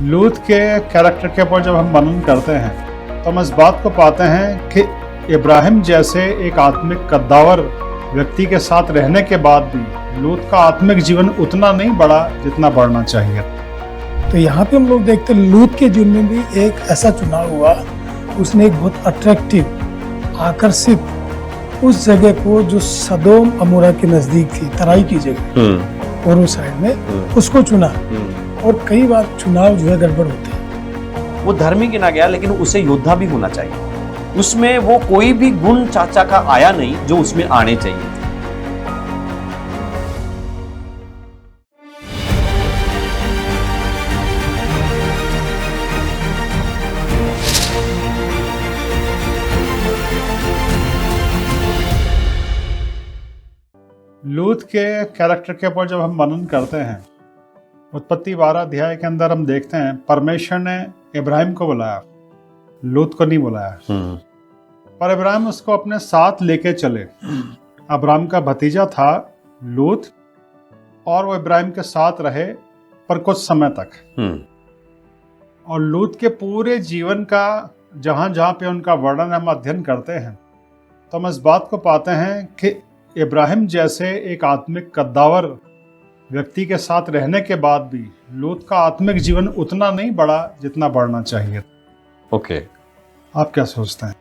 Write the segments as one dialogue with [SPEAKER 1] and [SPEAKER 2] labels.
[SPEAKER 1] लूत के कैरेक्टर के ऊपर जब हम मनन करते हैं तो हम इस बात को पाते हैं कि इब्राहिम जैसे एक आत्मिक कद्दावर व्यक्ति के साथ रहने के बाद भी लूत का आत्मिक जीवन उतना नहीं बढ़ा जितना बढ़ना चाहिए।
[SPEAKER 2] तो यहाँ पे हम लोग देखते हैं लूत के जीवन में भी एक ऐसा चुनाव हुआ, उसने एक बहुत अट्रैक्टिव, आकर्षित उस जगह को जो सदोम अमोरा के नजदीक थी, तराई की जगह पूर्व साइड में, उसको चुना। और कई बार चुनाव जो है गड़बड़ होते हैं।
[SPEAKER 3] वो धर्मी गिना गया, लेकिन उसे योद्धा भी होना चाहिए। उसमें वो कोई भी गुण चाचा का आया नहीं जो उसमें आने चाहिए।
[SPEAKER 1] लूत के कैरेक्टर के ऊपर जब हम मनन करते हैं, उत्पत्ति 12 अध्याय के अंदर हम देखते हैं परमेश्वर ने इब्राहिम को बुलाया, लूत को नहीं बुलाया। पर इब्राहिम उसको अपने साथ लेके चले। अब्राहम का भतीजा था लूत, और वो इब्राहिम के साथ रहे पर कुछ समय तक। और लूत के पूरे जीवन का जहाँ जहाँ पे उनका वर्णन हम अध्ययन करते हैं तो हम इस बात को पाते हैं कि इब्राहिम जैसे एक आत्मिक कद्दावर व्यक्ति के साथ रहने के बाद भी लूत का आत्मिक जीवन उतना नहीं बढ़ा जितना बढ़ना चाहिए।
[SPEAKER 3] ओके,
[SPEAKER 1] आप क्या सोचते हैं?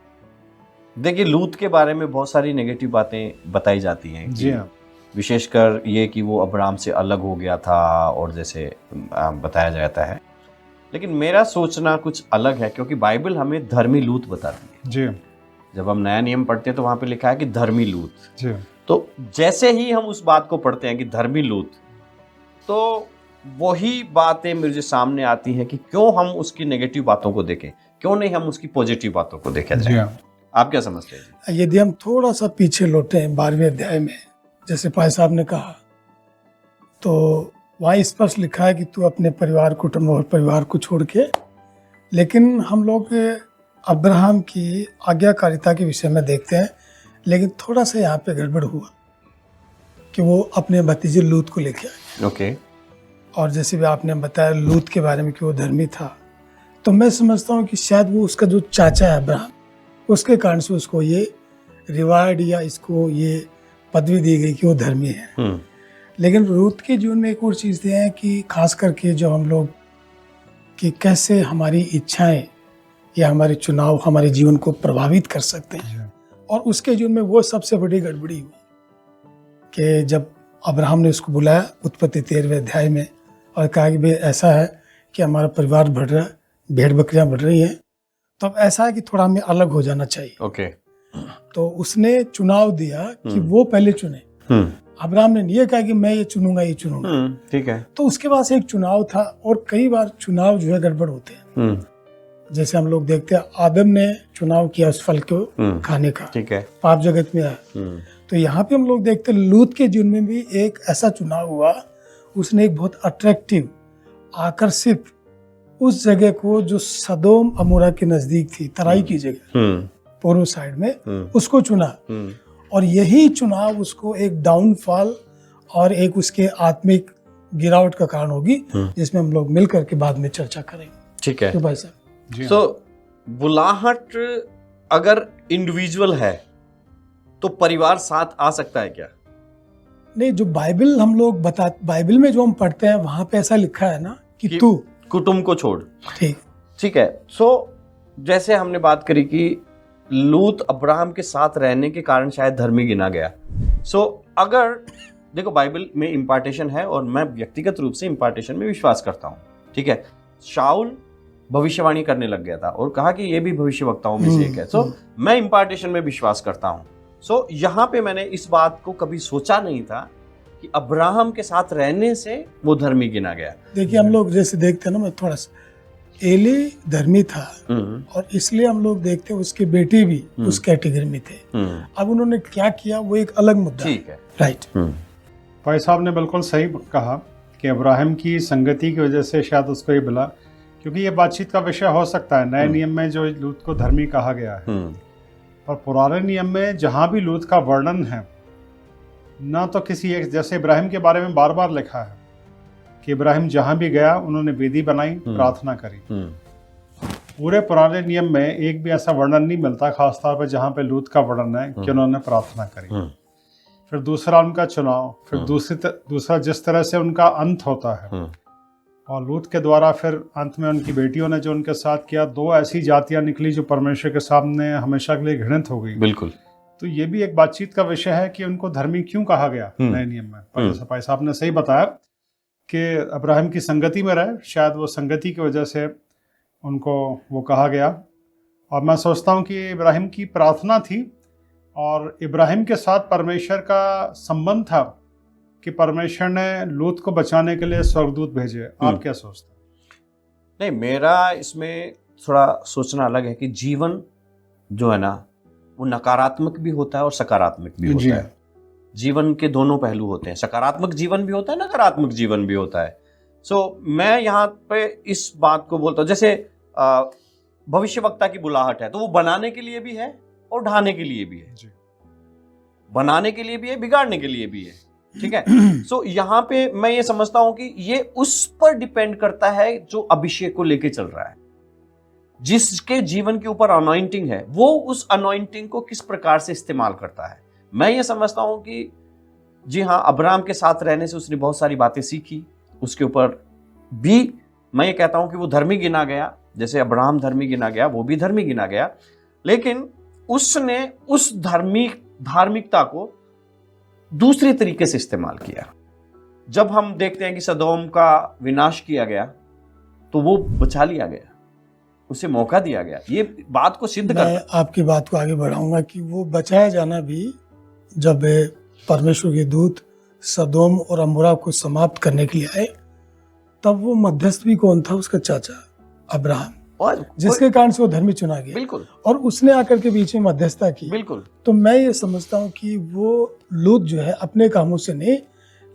[SPEAKER 3] देखिए, लूत के बारे में बहुत सारी नेगेटिव बातें बताई जाती हैं।
[SPEAKER 1] जी हाँ।
[SPEAKER 3] विशेषकर ये कि वो अब्राहम से अलग हो गया था और जैसे बताया जाता है। लेकिन मेरा सोचना कुछ अलग है, क्योंकि बाइबल हमें धर्मी लूत बताती है।
[SPEAKER 1] जी।
[SPEAKER 3] जब हम नया नियम पढ़ते हैं तो वहाँ पे लिखा है कि धर्मी लूत।
[SPEAKER 1] जी।
[SPEAKER 3] तो जैसे ही हम उस बात को पढ़ते हैं कि धर्मी लूत, तो वही बातें मेरे सामने आती हैं कि क्यों हम उसकी नेगेटिव बातों को देखें, क्यों नहीं हम उसकी पॉजिटिव बातों को देखें।
[SPEAKER 1] जी हाँ।
[SPEAKER 3] आप क्या समझते हैं?
[SPEAKER 2] यदि हम थोड़ा सा पीछे लौटे हैं 12वें अध्याय में, जैसे भाई साहब ने कहा, तो वहाँ स्पष्ट लिखा है कि तू अपने परिवार, कुटुंब और परिवार को छोड़ के, लेकिन हम लोग अब्राहम की आज्ञाकारिता के विषय में देखते हैं। लेकिन थोड़ा सा यहाँ पे गड़बड़ हुआ कि वो अपने भतीजे लूत को लेके आए।
[SPEAKER 3] ओके।
[SPEAKER 2] और जैसे भी आपने बताया लूत के बारे में कि वो धर्मी था, तो मैं समझता हूँ कि शायद वो उसका जो चाचा है अब्राहम, उसके कारण से उसको ये रिवार्ड या इसको ये पदवी दी गई कि वो धर्मी है। लेकिन लूत के जीवन में एक और चीज़ है कि खास करके जो हम लोग कि कैसे हमारी इच्छाएं या हमारे चुनाव हमारे जीवन को प्रभावित कर सकते हैं। और उसके जीवन में वो सबसे बड़ी गड़बड़ी हुई कि जब अब्राहम ने उसको बुलाया उत्पत्ति 13वें अध्याय में और कहा कि भाई ऐसा है कि हमारा परिवार बढ़ रहा है, भेड़ बकरियां बढ़ रही हैं, तो अब ऐसा है कि थोड़ा हमें अलग हो जाना चाहिए।
[SPEAKER 3] ओके।
[SPEAKER 2] तो उसने चुनाव दिया कि वो पहले चुने। अब्राहम ने ये कहा कि मैं ये चुनूंगा, ये चुनूंगा।
[SPEAKER 3] ठीक है।
[SPEAKER 2] तो उसके पास एक चुनाव था, और कई बार चुनाव जो है गड़बड़ होते हैं। जैसे हम लोग देखते हैं आदम ने चुनाव किया उस फल को खाने का,
[SPEAKER 3] ठीक है,
[SPEAKER 2] पाप जगत में आया। तो यहाँ पे हम लोग देखते हैं लूत के जीवन में भी एक ऐसा चुनाव हुआ, उसने एक बहुत अट्रैक्टिव, आकर्षित उस जगह को जो सदोम अमोरा के नजदीक थी, तराई की जगह पूर्व साइड में, उसको चुना। और यही चुनाव उसको एक डाउनफॉल और एक उसके आत्मिक गिरावट का कारण होगी, जिसमें हम लोग मिल करके बाद में चर्चा करेंगे।
[SPEAKER 3] ठीक है।
[SPEAKER 2] तो भाई साहब,
[SPEAKER 3] तो बुलाहट अगर इंडिविजुअल है तो परिवार साथ आ सकता है क्या?
[SPEAKER 2] नहीं, जो बाइबल हम लोग बाइबल में जो हम पढ़ते हैं वहां पे ऐसा लिखा है ना कि तू
[SPEAKER 3] कुटुंब को छोड़। ठीक है। सो जैसे हमने बात करी कि लूत अब्राहम के साथ रहने के कारण शायद धर्मी गिना गया। सो अगर देखो, बाइबल में इम्पार्टेशन है और मैं व्यक्तिगत रूप से इम्पार्टेशन में विश्वास करता हूँ। ठीक है। शाऊल भविष्यवाणी करने लग गया था और कहा कि ये भी भविष्यवक्ताओं में से एक है। सो मैं इम्पार्टेशन में विश्वास करता हूँ। सो यहाँ पे मैंने इस बात को कभी सोचा नहीं था कि अब्राहम के साथ रहने से वो धर्मी गिना गया।
[SPEAKER 2] देखिए, हम लोग जैसे देखते हैं ना, मैं थोड़ा सा, एली धर्मी था और इसलिए हम लोग देखते हैं उसके बेटे भी उस कैटेगरी में थे। अब उन्होंने क्या किया वो एक अलग मुद्दा।
[SPEAKER 3] ठीक है।
[SPEAKER 2] राइट।
[SPEAKER 1] भाई साहब ने बिल्कुल सही कहा कि अब्राहम की संगति की वजह से शायद उसको ये मिला, क्योंकि ये बातचीत का विषय हो सकता है। नए नियम में जो लूत को धर्मी कहा गया है, और पुराने नियम में जहाँ भी लूत का वर्णन है, ना तो किसी एक, जैसे इब्राहिम के बारे में बार बार लिखा है कि इब्राहिम जहां भी गया उन्होंने वेदी बनाई, प्रार्थना करी। पूरे पुराने नियम में एक भी ऐसा वर्णन नहीं मिलता, खासतौर पर जहां पे लूत का वर्णन है कि उन्होंने प्रार्थना करी। फिर दूसरा उनका चुनाव, फिर दूसरा जिस तरह से उनका अंत होता है, और लूत के द्वारा फिर अंत में उनकी बेटियों ने जो उनके साथ किया, 2 ऐसी जातियां निकली जो परमेश्वर के सामने हमेशा के लिए घृणित हो गई।
[SPEAKER 3] बिल्कुल।
[SPEAKER 1] तो ये भी एक बातचीत का विषय है कि उनको धर्मी क्यों कहा गया नए नियम में। पर जैसे भाई साहब ने सही बताया कि अब्राहम की संगति में रहे, शायद वो संगति की वजह से उनको वो कहा गया। और मैं सोचता हूँ कि इब्राहिम की प्रार्थना थी और इब्राहिम के साथ परमेश्वर का संबंध था कि परमेश्वर ने लूत को बचाने के लिए स्वर्गदूत भेजे। आप क्या सोचते हैं?
[SPEAKER 3] नहीं, मेरा इसमें थोड़ा सोचना अलग है कि जीवन जो है ना वो नकारात्मक भी होता है और सकारात्मक भी होता है। जीवन के दोनों पहलू होते हैं, सकारात्मक जीवन भी होता है, नकारात्मक जीवन भी होता है। मैं यहाँ पे इस बात को बोलता हूँ, जैसे भविष्यवक्ता की बुलाहट है तो वो बनाने के लिए भी है और ढाने के लिए भी है, बनाने के लिए भी है, बिगाड़ने के लिए भी है। ठीक है। यहाँ पे मैं ये समझता हूं कि ये उस पर डिपेंड करता है जो अभिषेक को लेके चल रहा है, जिसके जीवन के ऊपर अनॉइंटिंग है, वो उस अनॉइंटिंग को किस प्रकार से इस्तेमाल करता है। मैं ये समझता हूं कि जी हाँ, अब्राहम के साथ रहने से उसने बहुत सारी बातें सीखी, उसके ऊपर भी मैं ये कहता हूं कि वो धर्मी गिना गया, जैसे अब्राहम धर्मी गिना गया, वो भी धर्मी गिना गया, लेकिन उसने उस धार्मिकता को दूसरे तरीके से इस्तेमाल किया। जब हम देखते हैं कि सदोम का विनाश किया गया तो वो बचा लिया गया, उसे मौका दिया गया। ये बात को सिद्ध करता है।
[SPEAKER 2] मैं आपकी बात को आगे बढ़ाऊंगा कि वो बचाया जाना भी, जब परमेश्वर के दूत सदोम और अमोरा को समाप्त करने के लिए आए, तब वो मध्यस्थ भी कौन था? उसका चाचा अब्राहम,
[SPEAKER 3] और
[SPEAKER 2] जिसके कारण से वो धर्मी चुना गया।
[SPEAKER 3] बिल्कुल।
[SPEAKER 2] और उसने आकर के बीच में मध्यस्थता की।
[SPEAKER 3] बिल्कुल।
[SPEAKER 2] तो मैं ये समझता हूँ कि वो लूत जो है अपने कामों से नहीं,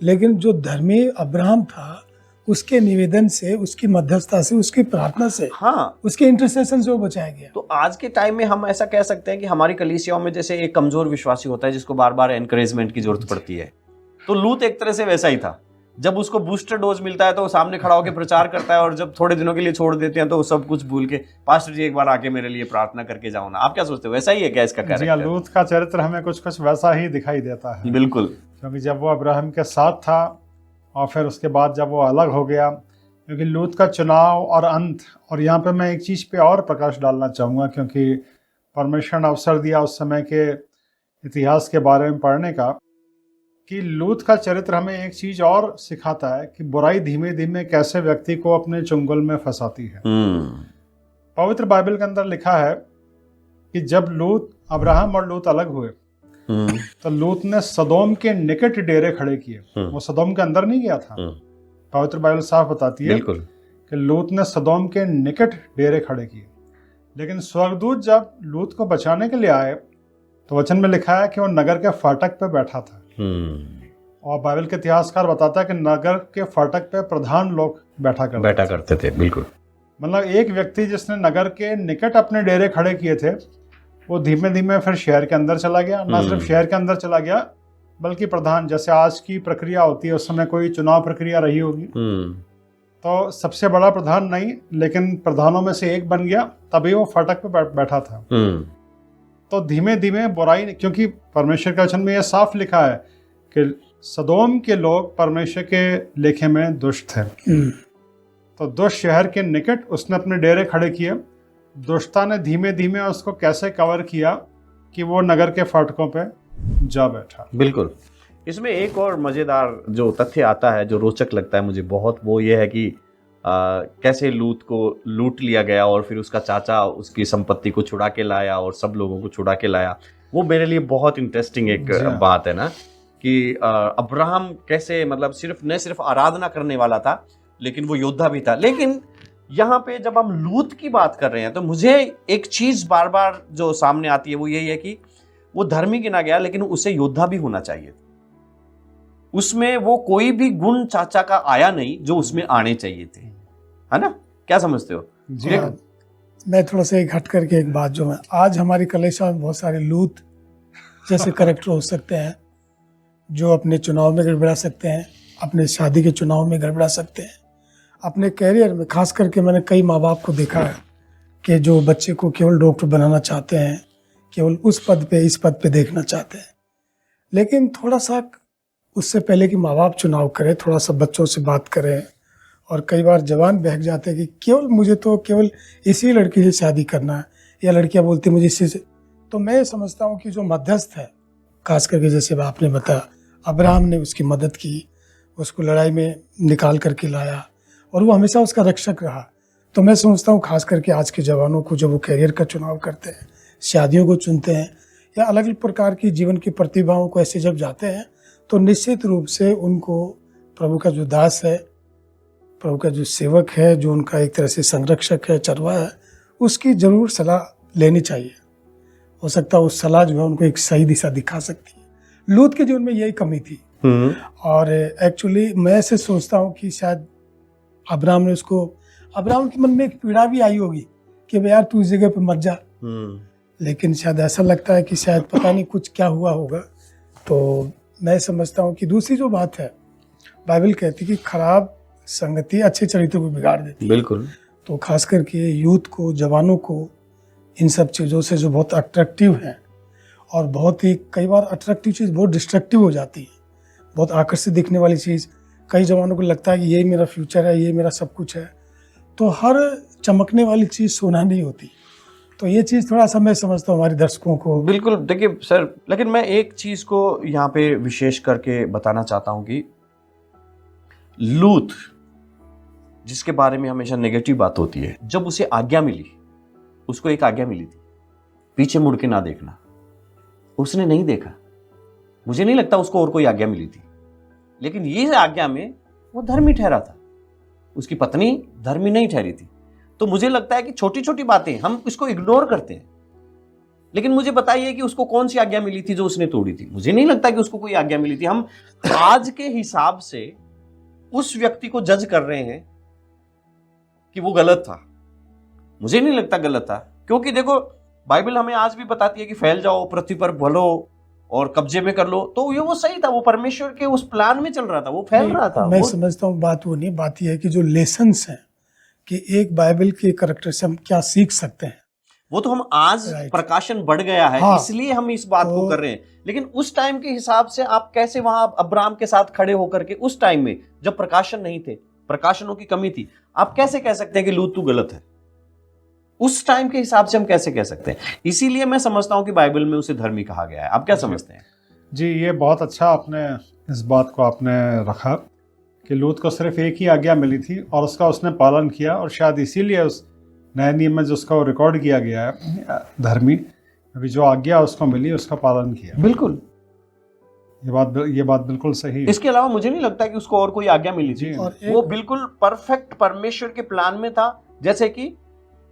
[SPEAKER 2] लेकिन जो धर्मी अब्राहम था उसके निवेदन से, उसकी मध्यस्थता से, उसकी प्रार्थना से,
[SPEAKER 3] हाँ,
[SPEAKER 2] उसके इंटरसेशन से वो बचाया गया।
[SPEAKER 3] तो आज के टाइम में हम ऐसा कह सकते हैं कि हमारी कलीसियाओं में जैसे एक कमजोर विश्वासी होता है जिसको बार बार एनकरेजमेंट की जरूरत पड़ती है, तो लूत एक तरह से वैसा ही था। जब उसको बूस्टर डोज मिलता है तो वो सामने खड़ा होकर प्रचार करता है, और जब थोड़े दिनों के लिए छोड़ देते हैं तो वो सब कुछ भूल के, पास्टर जी एक बार आके मेरे लिए प्रार्थना करके जाओ ना। आप क्या सोचते हो, वैसा ही है क्या इसका कैरेक्टर?
[SPEAKER 1] जी, लूत का चरित्र हमें कुछ कुछ वैसा ही दिखाई देता है।
[SPEAKER 3] बिल्कुल।
[SPEAKER 1] क्योंकि जब वो अब्राहम के साथ था और फिर उसके बाद जब वो अलग हो गया, क्योंकि लूत का चुनाव और अंत, और यहाँ पे मैं एक चीज़ पे और प्रकाश डालना चाहूँगा, क्योंकि परमेश्वर ने अवसर दिया उस समय के इतिहास के बारे में पढ़ने का, कि लूत का चरित्र हमें एक चीज़ और सिखाता है कि बुराई धीमे धीमे कैसे व्यक्ति को अपने चुंगल में फंसाती है। पवित्र बाइबल के अंदर लिखा है कि जब लूत, अब्राहम और लूत अलग हुए तो लूत ने सदोम के निकट डेरे खड़े किए। वो सदोम के अंदर नहीं गया था। पवित्र बाइबल साफ बताती है कि लूत ने सदोम के निकट डेरे खड़े किए। लेकिन स्वर्गदूत जब लूत को बचाने के लिए आए तो वचन में लिखा है कि वो नगर के फाटक पे बैठा था। और बाइबल के इतिहासकार बताता है कि नगर के फाटक पे प्रधान लोग बैठा करते
[SPEAKER 3] थे। बिल्कुल।
[SPEAKER 1] मतलब एक व्यक्ति जिसने नगर के निकट अपने डेरे खड़े किए थे, वो धीमे धीमे फिर शहर के अंदर चला गया। ना सिर्फ शहर के अंदर चला गया, बल्कि प्रधान, जैसे आज की प्रक्रिया होती है, उस समय कोई चुनाव प्रक्रिया रही होगी, तो सबसे बड़ा प्रधान नहीं, लेकिन प्रधानों में से एक बन गया, तभी वो फाटक पे बैठा था। तो धीमे धीमे बुराई, क्योंकि परमेश्वर के वचन में यह साफ लिखा है कि सदोम के लोग परमेश्वर के लेखे में दुष्ट थे, तो दुष्ट शहर के निकट उसने अपने डेरे खड़े किए। दुष्टता ने धीमे धीमे उसको कैसे कवर किया कि वो नगर के फाटकों पे जा बैठा।
[SPEAKER 3] बिल्कुल। इसमें एक और मजेदार जो तथ्य आता है, जो रोचक लगता है मुझे बहुत, वो ये है कि कैसे लूत को लूट लिया गया और फिर उसका चाचा उसकी संपत्ति को छुड़ा के लाया और सब लोगों को छुड़ा के लाया। वो मेरे लिए बहुत इंटरेस्टिंग एक बात है ना, कि अब्राहम कैसे, मतलब न सिर्फ आराधना करने वाला था, लेकिन वो योद्धा भी था। लेकिन यहाँ पे जब हम लूत की बात कर रहे हैं तो मुझे एक चीज बार बार जो सामने आती है वो यही है कि वो धर्मी गिना गया, लेकिन उसे योद्धा भी होना चाहिए। उसमें वो कोई भी गुण चाचा का आया नहीं जो उसमें आने चाहिए थे, है ना? क्या समझते हो?
[SPEAKER 2] जी हाँ। मैं थोड़ा सा एक हट करके एक बात, जो मैं आज हमारी कलेशा में बहुत सारे लूत जैसे करेक्टर हो सकते हैं जो अपने चुनाव में गड़बड़ा सकते हैं, अपने शादी के चुनाव में गड़बड़ा सकते हैं। अपने कैरियर में खास करके मैंने कई माँ बाप को देखा है कि जो बच्चे को केवल डॉक्टर बनाना चाहते हैं, केवल उस पद पे इस पद पे देखना चाहते हैं, लेकिन थोड़ा सा उससे पहले कि माँ बाप चुनाव करें, थोड़ा सा बच्चों से बात करें। और कई बार जवान बहक जाते हैं कि केवल मुझे तो केवल इसी लड़की से शादी करना है, या लड़कियां बोलती मुझे इसी से। तो मैं समझता हूँ कि जो मध्यस्थ है, खास करके जैसे आपने बताया अब्राहम ने उसकी मदद की, उसको लड़ाई में निकाल करके लाया और वो हमेशा उसका रक्षक रहा। तो मैं समझता हूँ खास करके आज के जवानों को जब वो कैरियर का चुनाव करते हैं, शादियों को चुनते हैं या अलग अलग प्रकार की जीवन की प्रतिभाओं को ऐसे जब जाते हैं, तो निश्चित रूप से उनको प्रभु का जो दास है, प्रभु का जो सेवक है, जो उनका एक तरह से संरक्षक है, चरवा है, उसकी जरूर सलाह लेनी चाहिए। हो सकता है उस सलाह जो है उनको एक सही दिशा दिखा सकती है। लूत के जीवन में यही कमी थी। और एक्चुअली मैं ऐसे सोचता हूँ कि शायद अब्राहम ने उसको, अब्राहम के मन में एक पीड़ा भी आई होगी कि भाई यार तू इस जगह पे मत जा, लेकिन शायद ऐसा लगता है कि शायद पता नहीं कुछ क्या हुआ होगा। तो मैं समझता हूँ कि दूसरी जो बात है, बाइबल कहती है कि खराब संगति अच्छे चरित्र को बिगाड़ देती है।
[SPEAKER 3] बिल्कुल।
[SPEAKER 2] तो खास करके यूथ को, जवानों को इन सब चीज़ों से जो बहुत अट्रैक्टिव है, और बहुत ही कई बार अट्रैक्टिव चीज़ बहुत डिस्ट्रक्टिव हो जाती है, बहुत आकर्षित दिखने वाली चीज़, कई जवानों को लगता है कि यही मेरा फ्यूचर है, ये मेरा सब कुछ है। तो हर चमकने वाली चीज़ सोना नहीं होती। तो ये चीज़ थोड़ा सा मैं समझता हूँ हमारे दर्शकों को।
[SPEAKER 3] बिल्कुल। देखिए सर, लेकिन मैं एक चीज़ को यहाँ पे विशेष करके बताना चाहता हूँ कि लूत, जिसके बारे में हमेशा नेगेटिव बात होती है, जब उसे आज्ञा मिली, उसको एक आज्ञा मिली थी, पीछे मुड़ के ना देखना। उसने नहीं देखा। मुझे नहीं लगता उसको और कोई आज्ञा मिली थी, लेकिन ये आज्ञा में वो धर्मी ठहरा था। उसकी पत्नी धर्मी नहीं ठहरी थी। तो मुझे लगता है कि छोटी छोटी बातें हम इसको इग्नोर करते हैं, लेकिन मुझे बताइए कि उसको कौन सी आज्ञा मिली थी जो उसने तोड़ी थी। मुझे नहीं लगता कि उसको कोई आज्ञा मिली थी। हम आज के हिसाब से उस व्यक्ति को जज कर रहे हैं कि वो गलत था। मुझे नहीं लगता गलत था, क्योंकि देखो बाइबल हमें आज भी बताती है कि फैल जाओ, पृथ्वी पर भलो और कब्जे में कर लो। तो ये वो सही था, वो परमेश्वर के उस प्लान में चल रहा था, वो फैल रहा था।
[SPEAKER 2] मैं समझता हूँ बात वो नहीं, बात यह है कि जो लेसन्स हैं कि एक बाइबल के करैक्टर से हम क्या सीख सकते हैं,
[SPEAKER 3] वो तो हम आज प्रकाशन बढ़ गया है,
[SPEAKER 2] हाँ,
[SPEAKER 3] इसलिए हम इस बात को कर रहे हैं। लेकिन उस टाइम के हिसाब से आप कैसे वहां अब्राहम के साथ खड़े होकर के, उस टाइम में जब प्रकाशन नहीं थे, प्रकाशनों की कमी थी, आप कैसे कह सकते हैं कि लूत तू गलत है? उस टाइम के हिसाब से हम कैसे कह सकते हैं? इसीलिए मैं समझता हूं कि बाइबल में उसे धर्मी कहा गया है। आप क्या समझते हैं?
[SPEAKER 1] जी, ये बहुत अच्छा आपने इस बात को आपने रखा कि लूत को सिर्फ एक ही आज्ञा मिली थी और उसका उसने पालन किया, और शायद इसीलिए उस नए नियम में जिसको रिकॉर्ड किया गया है धर्मी, अभी जो आज्ञा उसको मिली उसका पालन किया।
[SPEAKER 3] बिल्कुल,
[SPEAKER 1] ये बात बिल्कुल सही है।
[SPEAKER 3] इसके अलावा मुझे नहीं लगता कि उसको और कोई आज्ञा मिली थी। वो बिल्कुल परफेक्ट परमेश्वर के प्लान में था। जैसे कि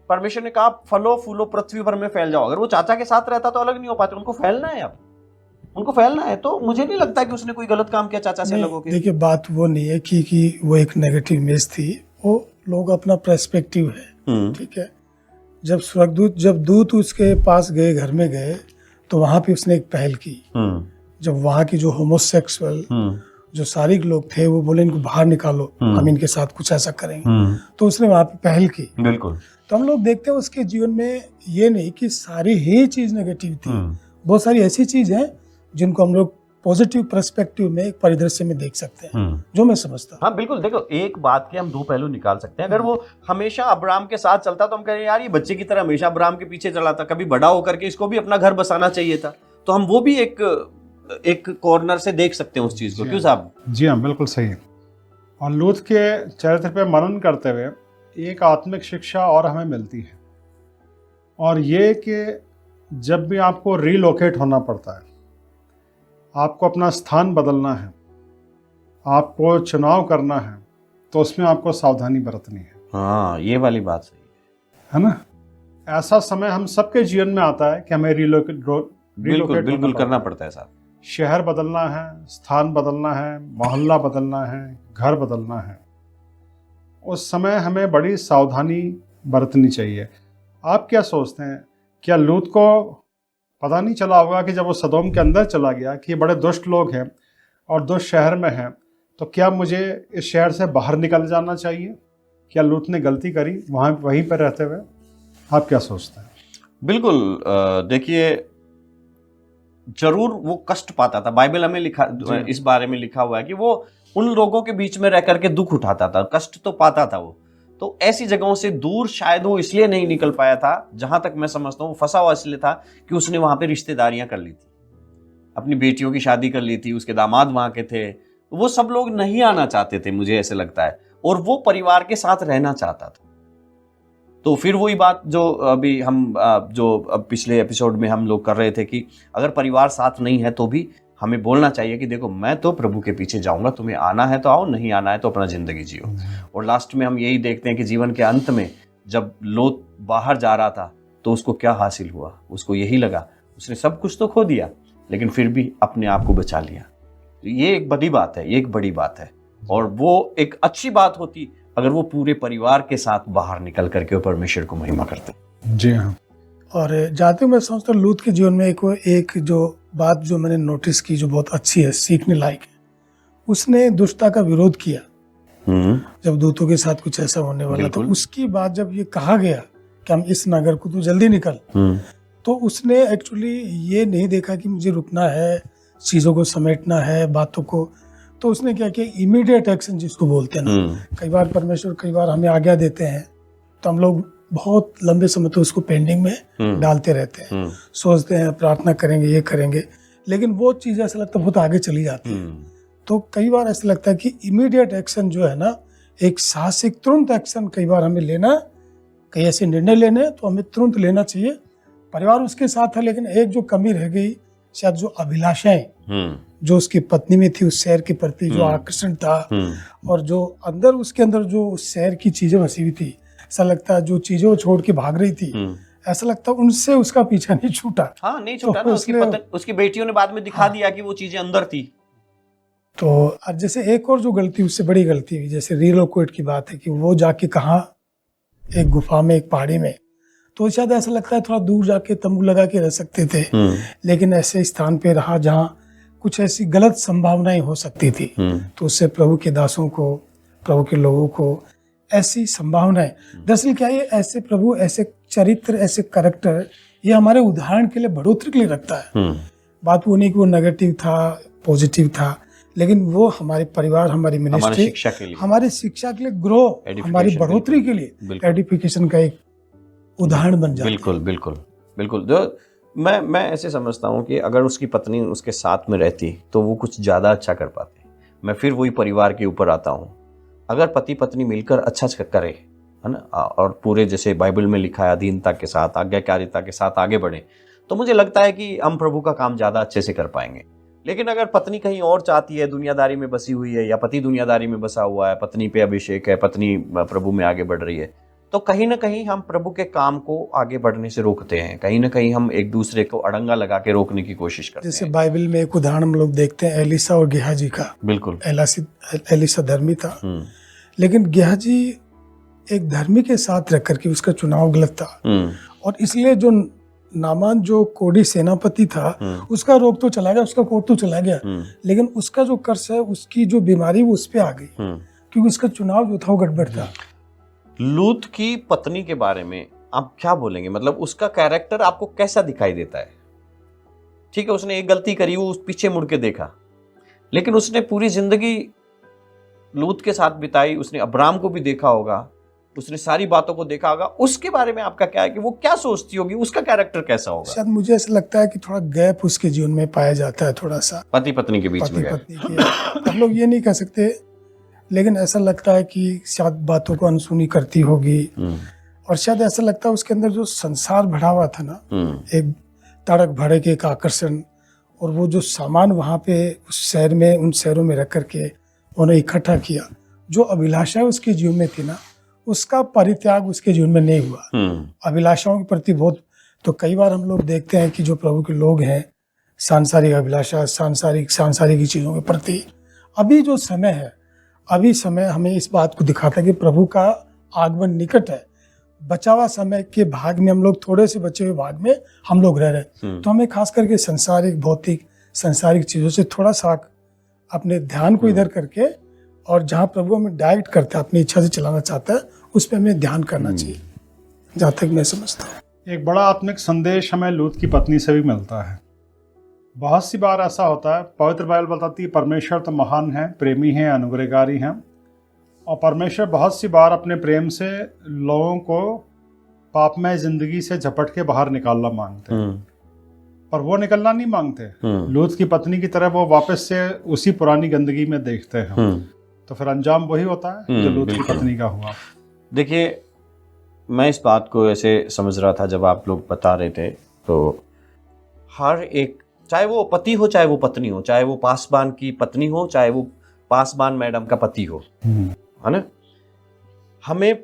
[SPEAKER 3] परमेश्वर ने कहा फलो फूलो पृथ्वी भर में फैल जाओ। अगर वो चाचा के साथ रहता तो अलग नहीं हो पाते, उनको फैलना है, अब उनको फैलना है। तो मुझे नहीं लगता कि उसने कोई गलत काम किया चाचा से अलग होकर।
[SPEAKER 2] देखिए बात वो नहीं है कि वो एक नेगेटिव इमेज थी, वो लोग अपना पर्सपेक्टिव है, ठीक है। जब स्वर्गदूत, जब दूत उसके पास गए, घर में गए, तो वहां पे उसने एक पहल की। जब वहां की जो होमोसेक्सुअल जो शारीरिक लोग थे वो बोले इनको बाहर निकालो, हम इनके साथ कुछ ऐसा करेंगे, तो उसने वहां पे पहल की।
[SPEAKER 3] बिल्कुल।
[SPEAKER 2] तो हम लोग देखते हैं उसके जीवन में ये नहीं कि सारी ही चीज नेगेटिव थी, बहुत सारी ऐसी चीज हैं जिनको हम लोग पॉजिटिव पर्सपेक्टिव में, एक परिदृश्य में देख सकते हैं, जो मैं समझता हूँ।
[SPEAKER 3] हाँ बिल्कुल। देखो, एक बात के हम दो पहलू निकाल सकते हैं। अगर वो हमेशा अब्राहम के साथ चलता तो हम कह रहे हैं यार ये बच्चे की तरह हमेशा अब्राहम के पीछे चला था, कभी बड़ा होकर के इसको भी अपना घर बसाना चाहिए था। तो हम वो भी एक कॉर्नर से देख सकते हैं उस चीज को। क्यों साहब?
[SPEAKER 1] जी हाँ, बिल्कुल सही। और लूत के चरित्र पे मनन करते हुए एक आत्मिक शिक्षा और हमें मिलती है, और ये कि जब भी आपको रिलोकेट होना पड़ता है, आपको अपना स्थान बदलना है, आपको चुनाव करना है, तो उसमें आपको सावधानी बरतनी है।
[SPEAKER 3] हाँ, ये वाली बात सही
[SPEAKER 1] है ना। ऐसा समय हम सबके जीवन में आता है कि हमें रिलोकेट
[SPEAKER 3] बिल्कुल करना पड़ता है साहब।
[SPEAKER 1] शहर बदलना है, स्थान बदलना है, मोहल्ला बदलना है, घर बदलना है। उस समय हमें बड़ी सावधानी बरतनी चाहिए। आप क्या सोचते हैं, क्या लूत को पता नहीं चला होगा कि जब वो सदोम के अंदर चला गया कि ये बड़े दुष्ट लोग हैं और दुष्ट शहर में हैं, तो क्या मुझे इस शहर से बाहर निकल जाना चाहिए? क्या लूत ने गलती करी वहीं पर रहते हुए? आप क्या सोचते हैं?
[SPEAKER 3] बिल्कुल, देखिए, जरूर वो कष्ट पाता था। बाइबल हमें इस बारे में लिखा हुआ है कि वो उन लोगों के बीच में रह करके दुख उठाता था, कष्ट तो पाता था वो। तो ऐसी जगहों से दूर शायद वो इसलिए नहीं निकल पाया था, जहां तक मैं समझता हूँ फंसा हुआ इसलिए था कि उसने वहां पे रिश्तेदारियां कर ली थी, अपनी बेटियों की शादी कर ली थी, उसके दामाद वहां के थे। वो सब लोग नहीं आना चाहते थे, मुझे ऐसे लगता है, और वो परिवार के साथ रहना चाहता था। तो फिर वही बात जो अभी हम पिछले एपिसोड में हम लोग कर रहे थे कि अगर परिवार साथ नहीं है तो भी हमें बोलना चाहिए कि देखो, मैं तो प्रभु के पीछे जाऊंगा, तुम्हें आना है तो आओ, नहीं आना है तो अपना जिंदगी जियो। और लास्ट में हम यही देखते हैं कि जीवन के अंत में जब लोत बाहर जा रहा था तो उसको क्या हासिल हुआ? उसको यही लगा, उसने सब कुछ तो खो दिया लेकिन फिर भी अपने आप को बचा लिया। तो ये एक बड़ी बात है, ये एक बड़ी बात है, और वो एक अच्छी बात होती अगर वो पूरे परिवार के साथ बाहर निकल करके परमेश्वर को महिमा करते।
[SPEAKER 1] जी हाँ।
[SPEAKER 2] और जाते हुए मैं समझता हूँ लूत के जीवन में एक जो बात जो मैंने नोटिस की जो बहुत अच्छी है, सीखने लायक है, उसने दुष्टता का विरोध किया। जब दूतों के साथ कुछ ऐसा होने वाला तो उसकी बात जब ये कहा गया कि हम इस नगर को तू जल्दी निकल, तो उसने एक्चुअली ये नहीं देखा कि मुझे रुकना है, चीज़ों को समेटना है, बातों को। तो उसने क्या किया, इमीडिएट एक्शन जिसको बोलते हैं ना, कई बार परमेश्वर कई बार हमें आज्ञा देते हैं तो हम लोग बहुत लंबे समय तो उसको पेंडिंग में डालते रहते हैं, सोचते हैं प्रार्थना करेंगे, ये करेंगे, लेकिन वो चीज़ ऐसा लगता है बहुत आगे चली जाती है। तो कई बार ऐसा लगता है कि इमीडिएट एक्शन जो है ना, एक साहसिक तुरंत एक्शन कई बार हमें लेना, कई ऐसे निर्णय लेने तो हमें तुरंत लेना चाहिए। परिवार उसके साथ है, लेकिन एक जो कमी रह गई शायद जो अभिलाषाएं जो उसकी पत्नी में थी, उस शहर के प्रति जो आकर्षण था, और जो अंदर उसके अंदर जो उस शहर की चीजें बसी हुई थी, ऐसा लगता है जो चीजें छोड़ के भाग रही थी, ऐसा लगता है उनसे उसका पीछा नहीं छूटा।
[SPEAKER 3] हाँ, नहीं छूटा तो ना, उसकी बेटियों ने बाद में दिखा दिया कि वो चीजें अंदर थी।
[SPEAKER 2] तो जैसे एक और जो गलती, उससे बड़ी गलती हुई, जैसे रीलोकेट की बात है कि वो जाके कहा एक गुफा में, एक पहाड़ी में, तो शायद ऐसा लगता है थोड़ा दूर जाके तंबू लगा के रह सकते थे, लेकिन ऐसे स्थान पे रहा जहाँ कुछ ऐसी गलत संभावनाएं हो सकती थी। तो उससे प्रभु के दासों को, प्रभु के लोगों को ऐसी संभावनाएं, दरअसल क्या ये ऐसे प्रभु, ऐसे चरित्र, ऐसे कैरेक्टर ये हमारे उदाहरण के लिए, बढ़ोतरी के लिए रखता है। बात वो नहीं कि वो नेगेटिव था, पॉजिटिव था, लेकिन वो हमारे परिवार, हमारी मिनिस्ट्री, हमारी शिक्षा के लिए, ग्रो, हमारी बढ़ोतरी के लिए, एडिफिकेशन का एक उदाहरण बन जाता है।
[SPEAKER 3] बिल्कुल बिल्कुल बिल्कुल। जो मैं ऐसे समझता हूँ कि अगर उसकी पत्नी उसके साथ में रहती तो वो कुछ ज़्यादा अच्छा कर पाते। मैं फिर वही परिवार के ऊपर आता हूँ, अगर पति पत्नी मिलकर अच्छा करे, है ना, और पूरे जैसे बाइबल में लिखा है अधीनता के साथ, आज्ञाकारिता के साथ आगे बढ़े, तो मुझे लगता है कि हम प्रभु का काम ज़्यादा अच्छे से कर पाएंगे। लेकिन अगर पत्नी कहीं और चाहती है, दुनियादारी में बसी हुई है, या पति दुनियादारी में बसा हुआ है, पत्नी पे अभिषेक है, पत्नी प्रभु में आगे बढ़ रही है, तो कहीं ना कहीं हम प्रभु के काम को आगे बढ़ने से रोकते हैं, कहीं ना कहीं हम एक दूसरे को अड़ंगा लगा के रोकने की कोशिश करते हैं।
[SPEAKER 2] जैसे बाइबल में एक उदाहरण हम लोग देखते हैं एलिसा और गेहाजी का। बिल्कुल, एलिसा धर्मी था, लेकिन गेहाजी एक धर्मी के साथ रह करके उसका चुनाव गलत था, और इसलिए जो नामान जो कोडी सेनापति था उसका रोग तो चला गया, उसका कोट तो चला गया, लेकिन उसका जो कर्ज है, उसकी जो बीमारी वो उस पर आ गई, क्योंकि उसका चुनाव जो था वो गड़बड़ था।
[SPEAKER 3] लूत की पत्नी के बारे में आप क्या बोलेंगे? मतलब उसका कैरेक्टर आपको कैसा दिखाई देता है? ठीक है, उसने एक गलती करी, वो उस पीछे मुड़ के देखा, लेकिन उसने पूरी जिंदगी लूत के साथ बिताई, उसने अब्राम को भी देखा होगा, उसने सारी बातों को देखा होगा। उसके बारे में आपका क्या है कि वो क्या सोचती होगी, उसका कैरेक्टर कैसा होगा?
[SPEAKER 2] शायद मुझे ऐसा लगता है कि थोड़ा गैप उसके जीवन में पाया जाता है, थोड़ा सा
[SPEAKER 3] पति पत्नी के बीच में
[SPEAKER 2] हम लोग ये नहीं कह सकते, लेकिन ऐसा लगता है कि शायद बातों को अनसुनी करती होगी, और शायद ऐसा लगता है उसके अंदर जो संसार भरा हुआ था ना, एक तड़क भड़क, एक आकर्षण, और वो जो सामान वहाँ पे उस शहर में, उन शहरों में रख करके उन्हें इकट्ठा किया, जो अभिलाषा उसके जीवन में थी ना, उसका परित्याग उसके जीवन में नहीं हुआ। अभिलाषाओं के प्रति बहुत, तो कई बार हम लोग देखते हैं कि जो प्रभु के लोग हैं, सांसारिक अभिलाषा, सांसारिक चीज़ों के प्रति, अभी जो समय है, अभी समय हमें इस बात को दिखाता है कि प्रभु का आगमन निकट है। बचा हुआ समय के भाग में हम लोग, थोड़े से बचे हुए भाग में हम लोग रह रहे हैं, तो हमें खास करके संसारिक, भौतिक, सांसारिक चीज़ों से थोड़ा सा अपने ध्यान को इधर करके और जहाँ प्रभु हमें डायरेक्ट करता है, अपनी इच्छा से चलाना चाहता है, उस पर हमें ध्यान करना चाहिए, जहाँ तक मैं समझता हूँ।
[SPEAKER 1] एक बड़ा आत्मिक संदेश हमें लूत की पत्नी से भी मिलता है। बहुत सी बार ऐसा होता है, पवित्र बाइबल बताती है परमेश्वर तो महान है, प्रेमी है, अनुग्रहकारी हैं, और परमेश्वर बहुत सी बार अपने प्रेम से लोगों को पापमय जिंदगी से झपट के बाहर निकालना मांगते हैं, पर वो निकलना नहीं मांगते। लूत की पत्नी की तरह वो वापस से उसी पुरानी गंदगी में देखते हैं, तो फिर अंजाम वही होता है जो लूत की पत्नी का हुआ।
[SPEAKER 3] देखिए, मैं इस बात को ऐसे समझ रहा था जब आप लोग बता रहे थे, तो हर एक, चाहे वो पति हो चाहे वो पत्नी हो, चाहे वो पासबान की पत्नी हो चाहे वो पासबान मैडम का पति हो, है ना, हमें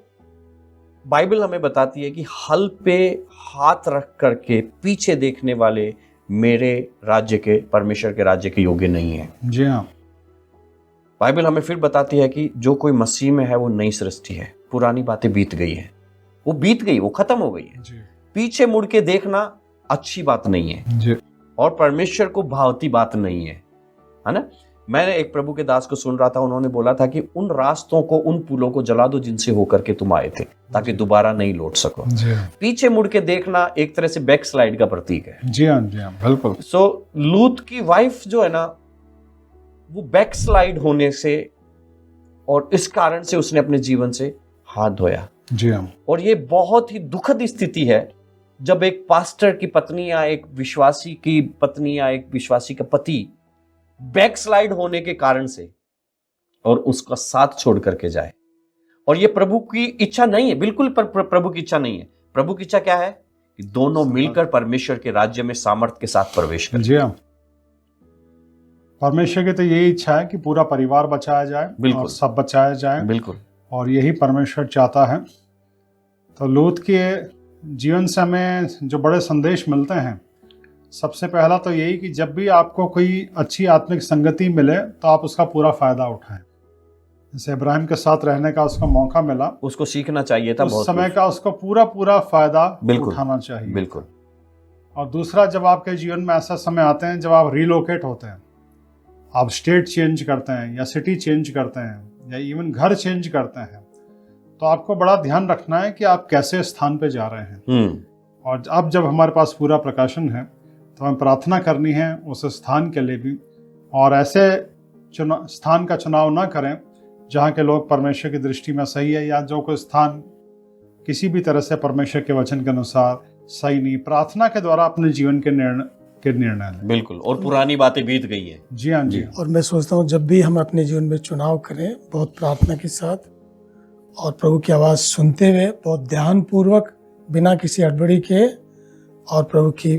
[SPEAKER 3] बाइबल हमें बताती है कि हल पे हाथ रख करके पीछे देखने वाले मेरे राज्य के, परमेश्वर के राज्य के योग्य नहीं है।
[SPEAKER 1] जी हाँ।
[SPEAKER 3] बाइबल हमें फिर बताती है कि जो कोई मसीह में है वो नई सृष्टि है, पुरानी बातें बीत गई है, वो बीत गई, वो खत्म हो गई है।
[SPEAKER 1] जी।
[SPEAKER 3] पीछे मुड़ के देखना अच्छी बात नहीं है
[SPEAKER 1] जी।
[SPEAKER 3] और परमेश्वर को भावती बात नहीं है ना। मैंने एक प्रभु के दास को सुन रहा था, उन्होंने बोला था कि उन रास्तों को, उन पुलों को जला दो जिनसे होकर के तुम आए थे, ताकि दोबारा नहीं लौट सको। पीछे मुड़ के देखना एक तरह से बैक स्लाइड का प्रतीक है।
[SPEAKER 1] जी हाँ, जी हाँ, बिल्कुल।
[SPEAKER 3] सो लूत की वाइफ जो है ना, वो बैक स्लाइड होने से और इस कारण से उसने अपने जीवन से हाथ धोया।
[SPEAKER 1] जी हाँ।
[SPEAKER 3] और ये बहुत ही दुखद स्थिति है जब एक पास्टर की पत्नी या एक विश्वासी की पत्नी या एक विश्वासी का पति बैकस्लाइड होने के कारण से और उसका साथ छोड़ करके जाए। और ये प्रभु की इच्छा नहीं है, बिल्कुल प्रभु की इच्छा नहीं है। प्रभु की इच्छा क्या है कि दोनों मिलकर परमेश्वर के राज्य में सामर्थ्य के साथ प्रवेश करें।
[SPEAKER 1] जी हाँ, परमेश्वर की तो यही इच्छा है कि पूरा परिवार बचाया जाए,
[SPEAKER 3] बिल्कुल,
[SPEAKER 1] और सब बचाया जाए,
[SPEAKER 3] बिल्कुल,
[SPEAKER 1] और यही परमेश्वर चाहता है। तो लूत के जीवन से हमें जो बड़े संदेश मिलते हैं, सबसे पहला तो यही कि जब भी आपको कोई अच्छी आत्मिक संगति मिले तो आप उसका पूरा फायदा उठाएं। जैसे इब्राहिम के साथ रहने का उसको मौका मिला,
[SPEAKER 3] उसको सीखना चाहिए था,
[SPEAKER 1] उस समय का उसको पूरा फायदा
[SPEAKER 3] बिल्कुल
[SPEAKER 1] उठाना चाहिए।
[SPEAKER 3] बिल्कुल।
[SPEAKER 1] और दूसरा, जब आपके जीवन में ऐसा समय आते हैं जब आप रिलोकेट होते हैं, आप स्टेट चेंज करते हैं या सिटी चेंज करते हैं या इवन घर चेंज करते हैं, तो आपको बड़ा ध्यान रखना है कि आप कैसे स्थान पे जा रहे हैं। और अब जब हमारे पास पूरा प्रकाशन है तो हमें प्रार्थना करनी है उस स्थान के लिए भी, और ऐसे स्थान का चुनाव ना करें जहाँ के लोग परमेश्वर की दृष्टि में सही है, या जो कोई स्थान किसी भी तरह से परमेश्वर के वचन के अनुसार सही नहीं। प्रार्थना के द्वारा अपने जीवन के निर्णय लें।
[SPEAKER 3] बिल्कुल, और पुरानी बातें बीत गई है।
[SPEAKER 1] जी हाँ, जी।
[SPEAKER 2] और मैं सोचता हूँ जब भी हम अपने जीवन में चुनाव करें, बहुत प्रार्थना के साथ और प्रभु की आवाज़ सुनते हुए, बहुत ध्यानपूर्वक, बिना किसी अड़बड़ी के, और प्रभु की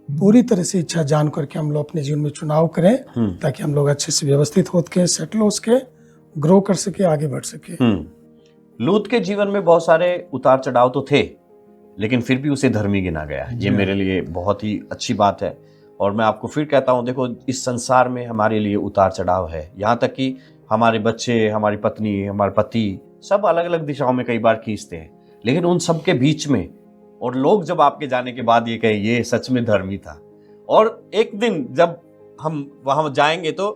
[SPEAKER 2] पूरी तरह से इच्छा जान करके हम लोग अपने जीवन में चुनाव करें, ताकि हम लोग अच्छे से व्यवस्थित हो सके, सेटल हो सके, ग्रो कर सके, आगे बढ़ सके।
[SPEAKER 3] लूत के जीवन में बहुत सारे उतार चढ़ाव तो थे, लेकिन फिर भी उसे धर्मी गिना गया। ये मेरे लिए बहुत ही अच्छी बात है। और मैं आपको फिर कहता हूँ, देखो, इस संसार में हमारे लिए उतार चढ़ाव है, यहाँ तक कि हमारे बच्चे, हमारी पत्नी, हमारे पति, सब अलग अलग दिशाओं में कई बार खींचते हैं, लेकिन उन सब के बीच में, और लोग जब आपके जाने के बाद ये कहें ये सच में धर्मी था, और एक दिन जब हम वहां जाएंगे तो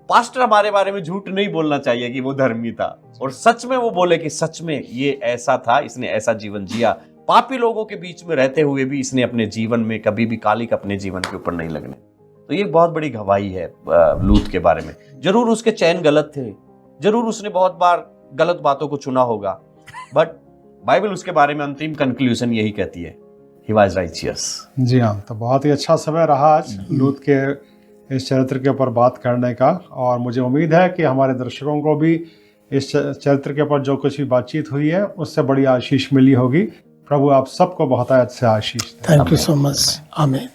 [SPEAKER 3] पास्टर हमारे बारे में झूठ नहीं बोलना चाहिए कि वो धर्मी था, और सच में वो बोले कि सच में ये ऐसा था, इसने ऐसा जीवन जिया, पापी लोगों के बीच में रहते हुए भी इसने अपने जीवन में कभी भी कालिक अपने जीवन के ऊपर नहीं लगने। तो ये बहुत बड़ी गवाही है लूत के बारे में। जरूर उसके चयन गलत थे, जरूर उसने बहुत बार गलत बातों को चुना होगा, बट बाइबल उसके बारे में अंतिम कंक्लूजन यही कहती है, he was righteous।
[SPEAKER 1] जी हाँ, तो बहुत ही अच्छा समय रहा आज लूत के इस चरित्र के ऊपर बात करने का, और मुझे उम्मीद है कि हमारे दर्शकों को भी इस चरित्र के ऊपर जो कुछ भी बातचीत हुई है उससे बड़ी आशीष मिली होगी। प्रभु आप सबको बहुत अच्छे आशीष दें।
[SPEAKER 2] Thank you so much. आमीन।